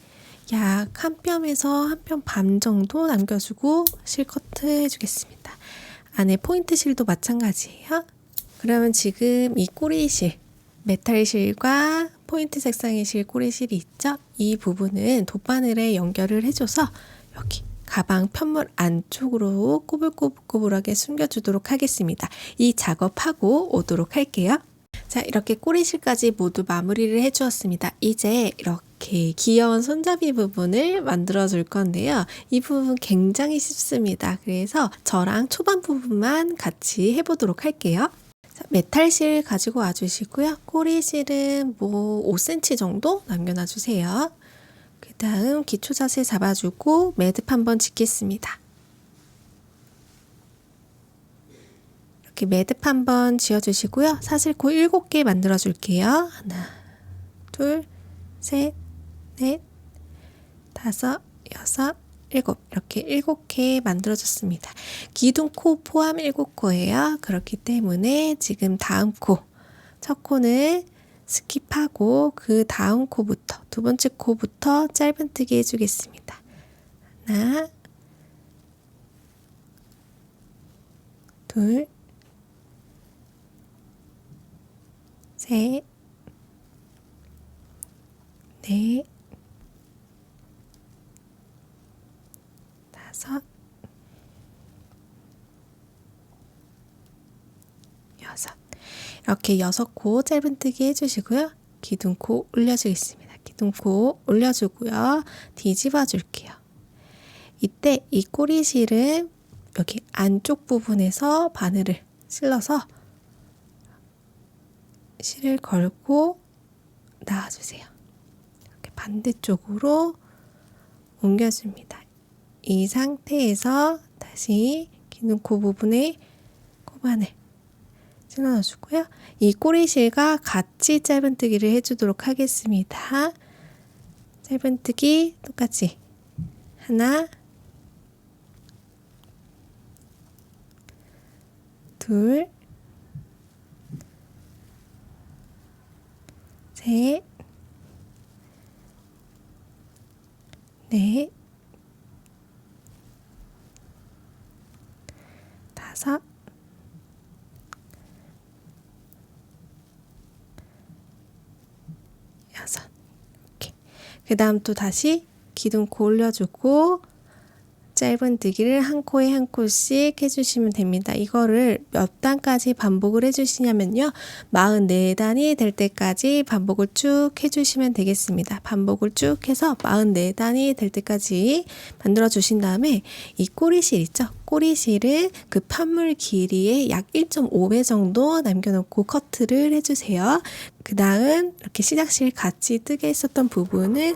약 한 뼘에서 한 뼘 반 정도 남겨주고 실 커트 해주겠습니다. 안에 포인트 실도 마찬가지예요. 그러면 지금 이 꼬리실, 메탈 실과 포인트 색상의 실 꼬리실이 있죠? 이 부분은 돗바늘에 연결을 해줘서 여기 가방 편물 안쪽으로 꼬불꼬불하게 숨겨주도록 하겠습니다. 이 작업하고 오도록 할게요. 자, 이렇게 꼬리실까지 모두 마무리를 해주었습니다. 이제 이렇게 귀여운 손잡이 부분을 만들어 줄 건데요. 이 부분 굉장히 쉽습니다. 그래서 저랑 초반 부분만 같이 해보도록 할게요. 자, 메탈실 가지고 와주시고요. 꼬리실은 뭐 5cm 정도 남겨놔주세요. 그 다음 기초 자세 잡아주고 매듭 한번 짓겠습니다. 이렇게 매듭 한번 지어주시고요. 사슬코 7개 만들어 줄게요. 하나, 둘, 셋, 넷, 다섯, 여섯, 일곱. 이렇게 7개 만들어줬습니다. 기둥 코 포함 7코예요. 그렇기 때문에 지금 다음 코, 첫 코는 스킵하고 그 다음 코부터, 두 번째 코부터 짧은뜨기 해주겠습니다. 하나, 둘, 셋, 넷, 다섯, 여섯. 이렇게 6코 짧은뜨기 해주시고요. 기둥코 올려주겠습니다. 기둥코 올려주고요. 뒤집어 줄게요. 이때 이 꼬리실은 여기 안쪽 부분에서 바늘을 실러서 실을 걸고 나와주세요. 이렇게 반대쪽으로 옮겨줍니다. 이 상태에서 다시 기둥코 부분에 코바늘 찔러주고요. 이 꼬리실과 같이 짧은뜨기를 해주도록 하겠습니다. 짧은뜨기 똑같이 하나, 둘, 셋, 넷, 다섯, 여섯. 이렇게. 그 다음 또 다시 기둥코 올려주고 짧은뜨기를 한 코에 한 코씩 해주시면 됩니다. 이거를 몇 단까지 반복을 해주시냐면요. 44단이 될 때까지 반복을 쭉 해주시면 되겠습니다. 반복을 쭉 해서 44단이 될 때까지 만들어 주신 다음에 이 꼬리실 있죠? 꼬리실을 그 편물 길이의 약 1.5배 정도 남겨놓고 커트를 해주세요. 그 다음 이렇게 시작실 같이 뜨게 했었던 부분은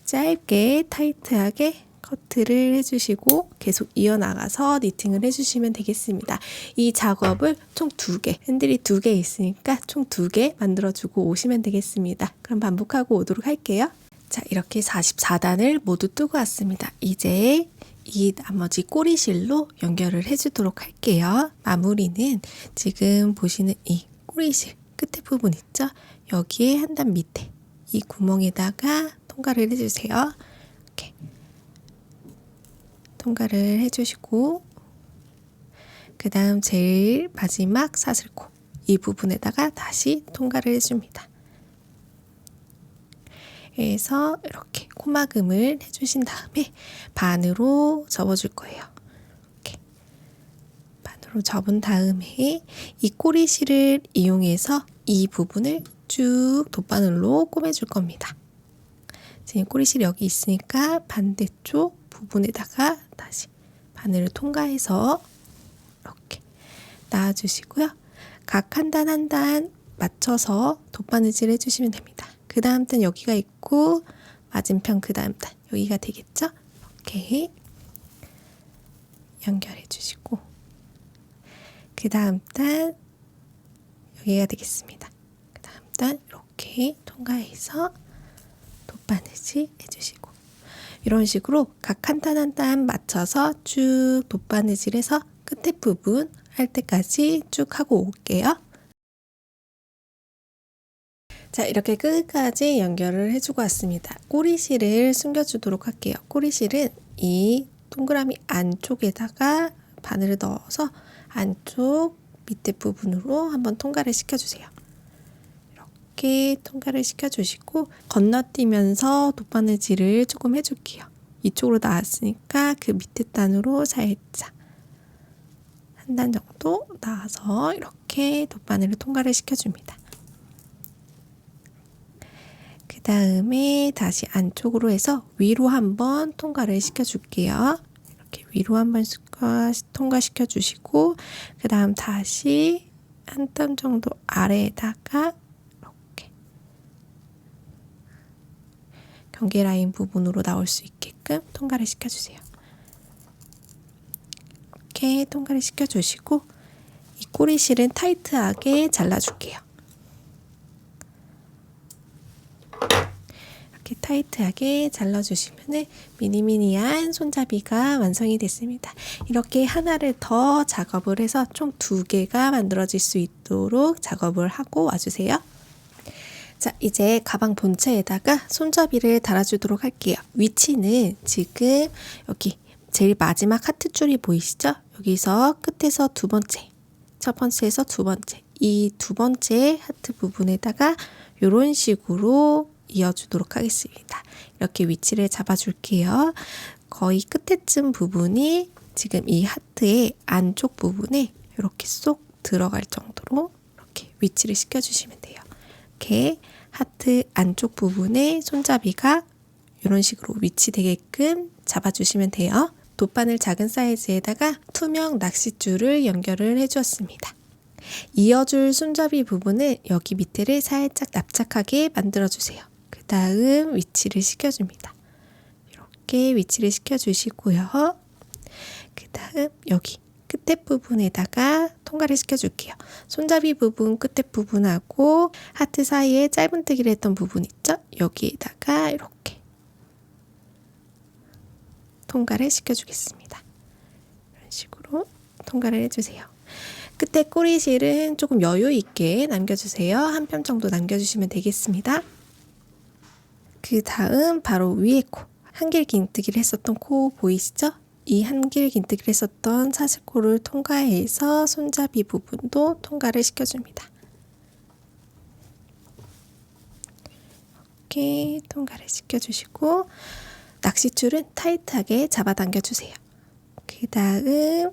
짧게 타이트하게 커트를 해주시고 계속 이어나가서 니팅을 해주시면 되겠습니다. 이 작업을 총 2개, 핸들이 2개 있으니까 총 2개 만들어주고 오시면 되겠습니다. 그럼 반복하고 오도록 할게요. 자, 이렇게 44단을 모두 뜨고 왔습니다. 이제 이 나머지 꼬리실로 연결을 해주도록 할게요. 마무리는 지금 보시는 이 꼬리실 끝에 부분 있죠? 여기에 한 단 밑에 이 구멍에다가 통과를 해주세요. 이렇게 통과를 해주시고 그 다음 제일 마지막 사슬코 이 부분에다가 다시 통과를 해줍니다. 그래서 이렇게 코막음을 해주신 다음에 반으로 접어줄 거예요. 이렇게 반으로 접은 다음에 이 꼬리실을 이용해서 이 부분을 쭉 돗바늘로 꼬매줄 겁니다. 지금 꼬리실이 여기 있으니까 반대쪽 부분에다가 다시 바늘을 통과해서 이렇게 놔주시고요. 각 한 단 한 단 맞춰서 돗바늘질 해주시면 됩니다. 그 다음 단 여기가 있고 맞은편 그 다음 단 여기가 되겠죠? 이렇게 연결해 주시고 그 다음 단 여기가 되겠습니다. 그 다음 단 이렇게 통과해서 돗바늘질 해주시고 이런 식으로 각 한 단 한 단 맞춰서 쭉 돗바느질해서 끝에 부분 할 때까지 쭉 하고 올게요. 자, 이렇게 끝까지 연결을 해주고 왔습니다. 꼬리실을 숨겨주도록 할게요. 꼬리실은 이 동그라미 안쪽에다가 바늘을 넣어서 안쪽 밑에 부분으로 한번 통과를 시켜주세요. 이렇게 통과를 시켜주시고 건너뛰면서 돗바느질을 조금 해줄게요. 이쪽으로 나왔으니까 그 밑에 단으로 살짝 한 단 정도 나와서 이렇게 돗바늘을 통과를 시켜줍니다. 그 다음에 다시 안쪽으로 해서 위로 한번 통과를 시켜줄게요. 이렇게 위로 한번 통과시켜 주시고 그 다음 다시 한 땀 정도 아래에다가 이렇게 경계 라인 부분으로 나올 수 있게끔 통과를 시켜주세요. 이렇게 통과를 시켜주시고 이 꼬리실은 타이트하게 잘라줄게요. 이렇게 타이트하게 잘라주시면 미니미니한 손잡이가 완성이 됐습니다. 이렇게 하나를 더 작업을 해서 총 2개가 만들어질 수 있도록 작업을 하고 와주세요. 자, 이제 가방 본체에다가 손잡이를 달아주도록 할게요. 위치는 지금 여기 제일 마지막 하트줄이 보이시죠? 여기서 끝에서 두 번째, 첫 번째에서 두 번째, 이 두 번째 하트 부분에다가 이런 식으로 이어주도록 하겠습니다. 이렇게 위치를 잡아줄게요. 거의 끝에쯤 부분이 지금 이 하트의 안쪽 부분에 이렇게 쏙 들어갈 정도로 이렇게 위치를 시켜주시면 돼요. 이렇게 하트 안쪽 부분에 손잡이가 이런 식으로 위치되게끔 잡아주시면 돼요. 돗바늘 작은 사이즈에다가 투명 낚싯줄을 연결을 해주었습니다. 이어줄 손잡이 부분을 여기 밑에를 살짝 납작하게 만들어주세요. 그 다음 위치를 시켜줍니다. 이렇게 위치를 시켜주시고요. 그 다음 여기 끝에 부분에다가 통과를 시켜줄게요. 손잡이 부분 끝에 부분하고 하트 사이에 짧은뜨기를 했던 부분 있죠? 여기에다가 이렇게 통과를 시켜주겠습니다. 이런 식으로 통과를 해주세요. 끝에 꼬리실은 조금 여유 있게 남겨주세요. 한 뼘 정도 남겨주시면 되겠습니다. 그 다음 바로 위에 코, 한길 긴뜨기를 했었던 코 보이시죠? 이 한길 긴뜨기를 했었던 사슬코를 통과해서 손잡이 부분도 통과를 시켜줍니다. 이렇게 통과를 시켜주시고 낚싯줄은 타이트하게 잡아당겨주세요. 그 다음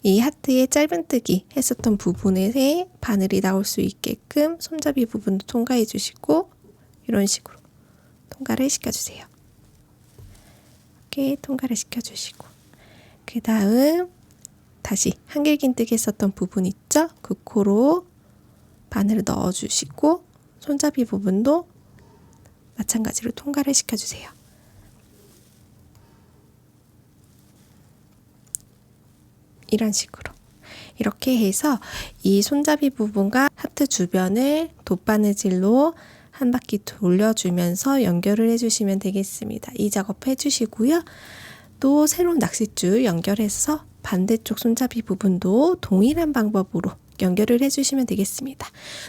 이 하트의 짧은뜨기 했었던 부분에 바늘이 나올 수 있게끔 손잡이 부분도 통과해 주시고 이런 식으로 통과를 시켜주세요. 이렇게 통과를 시켜주시고 그 다음 다시 한길긴뜨기 했었던 부분 있죠? 그 코로 바늘을 넣어주시고 손잡이 부분도 마찬가지로 통과를 시켜주세요. 이런 식으로 이렇게 해서 이 손잡이 부분과 하트 주변을 돗바느질로 한 바퀴 돌려주면서 연결을 해주시면 되겠습니다. 이 작업 해주시고요. 또 새로운 낚싯줄 연결해서 반대쪽 손잡이 부분도 동일한 방법으로 연결을 해주시면 되겠습니다.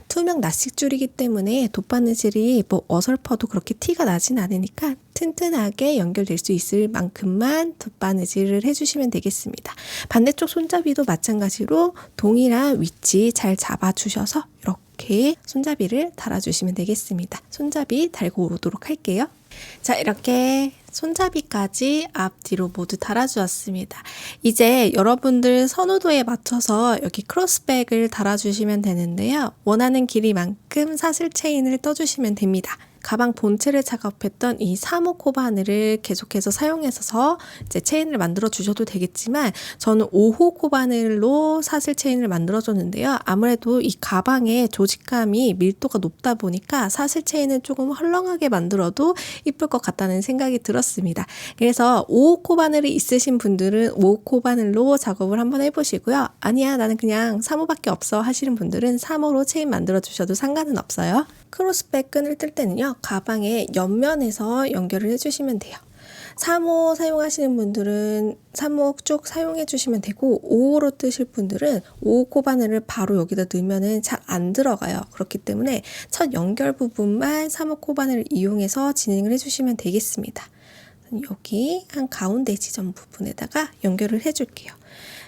투명 낚싯줄이기 때문에 돗바느질이 뭐 어설퍼도 그렇게 티가 나진 않으니까 튼튼하게 연결될 수 있을 만큼만 돗바느질을 해주시면 되겠습니다. 반대쪽 손잡이도 마찬가지로 동일한 위치 잘 잡아주셔서 이렇게 손잡이를 달아주시면 되겠습니다. 손잡이 달고 오도록 할게요. 자, 이렇게 손잡이까지 앞뒤로 모두 달아주었습니다. 이제 여러분들 선호도에 맞춰서 여기 크로스백을 달아주시면 되는데요. 원하는 길이만큼 사슬 체인을 떠주시면 됩니다. 가방 본체를 작업했던 이 3호 코바늘을 계속해서 사용해서 이제 체인을 만들어 주셔도 되겠지만 저는 5호 코바늘로 사슬 체인을 만들어 줬는데요. 아무래도 이 가방의 조직감이 밀도가 높다 보니까 사슬 체인을 조금 헐렁하게 만들어도 이쁠 것 같다는 생각이 들었습니다. 그래서 5호 코바늘이 있으신 분들은 5호 코바늘로 작업을 한번 해보시고요. 아니야, 나는 그냥 3호밖에 없어 하시는 분들은 3호로 체인 만들어 주셔도 상관은 없어요. 크로스백 끈을 뜰 때는요, 가방의 옆면에서 연결을 해주시면 돼요. 3호 사용하시는 분들은 3호 쭉 사용해 주시면 되고 5호로 뜨실 분들은 5호 코바늘을 바로 여기다 넣으면 잘 안 들어가요. 그렇기 때문에 첫 연결 부분만 3호 코바늘을 이용해서 진행을 해주시면 되겠습니다. 여기 한 가운데 지점 부분에다가 연결을 해줄게요.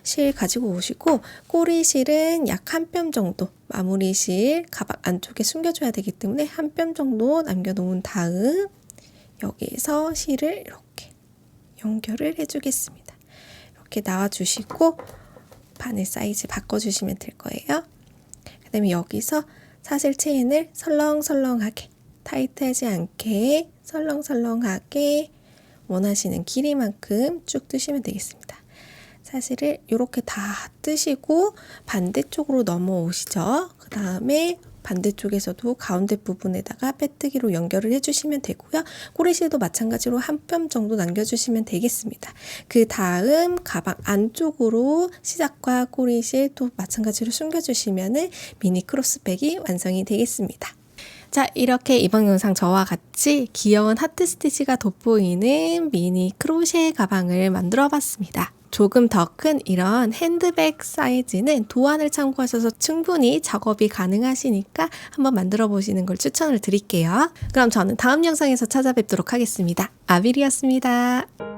실 가지고 오시고 꼬리실은 약 한 뼘 정도 마무리 실 가방 안쪽에 숨겨줘야 되기 때문에 한 뼘 정도 남겨놓은 다음 여기에서 실을 이렇게 연결을 해주겠습니다. 이렇게 나와주시고 바늘 사이즈 바꿔주시면 될 거예요. 그 다음에 여기서 사슬 체인을 설렁설렁하게 타이트하지 않게 설렁설렁하게 원하시는 길이만큼 쭉 뜨시면 되겠습니다. 사슬을 이렇게 다 뜨시고 반대쪽으로 넘어오시죠. 그 다음에 반대쪽에서도 가운데 부분에다가 빼뜨기로 연결을 해주시면 되고요. 꼬리실도 마찬가지로 한 뼘 정도 남겨주시면 되겠습니다. 그 다음 가방 안쪽으로 시작과 꼬리실 또 마찬가지로 숨겨주시면 미니 크로스백이 완성이 되겠습니다. 자, 이렇게 이번 영상 저와 같이 귀여운 하트 스티치가 돋보이는 미니 크로셰 가방을 만들어 봤습니다. 조금 더 큰 이런 핸드백 사이즈는 도안을 참고하셔서 충분히 작업이 가능하시니까 한번 만들어 보시는 걸 추천을 드릴게요. 그럼 저는 다음 영상에서 찾아뵙도록 하겠습니다. 아빌이었습니다.